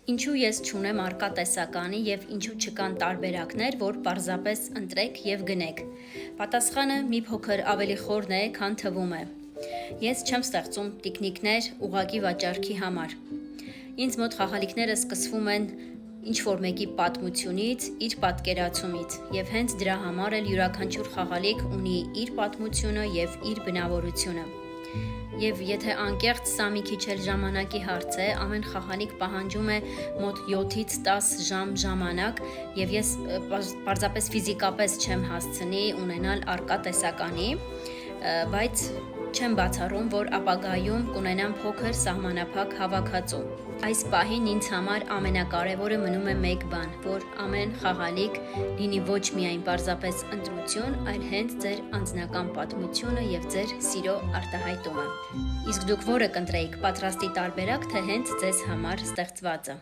Ինչու ես չունեմ առկա տեսականի և ինչու չկան տարբերակներ, որ պարզապես ընտրեք և գնեք։ Պատասխանը մի փոքր ավելի խորն է, քան թվում է։ Ես չեմ ստեղծում տիկնիկներ ուղղակի վաճառքի համար։ Ինձ մոտ խաղալիքները սկսվում են ինչ-որ մեկի պատմությունից, իր պատկերացումից, և հենց դրա համար էլ յուրաքանչյուր խաղալիք ունի իր պատմությունը և իր բնավորությունը։ Եվ եթե անկեղծ, սա մի քիչ էլ ժամանակի հարց է, ամեն խաղալիք պահանջում է մոտ 7-ից 10 ժամ ժամանակ, և ես պարզապես ֆիզիկապես չեմ հասցնի ունենալ առկա տեսականի, բայց չեմ բացառում, որ ապագայում կունենամ փոքր սահմանափակ հավաքածու։ Այս պահին ինձ համար ամենակարևորը մնում է մեկ բան, որ ամեն խաղալիք լինի ոչ միայն պարզապես ընտրություն, այլ հենց ձեր անձնական պատմությունը և ձեր սիրո արտահայտումը։ Իսկ դուք որը կընտրեիք՝ պատրաստի տարբերակ, թե հենց ձեզ համար ստեղծվածը։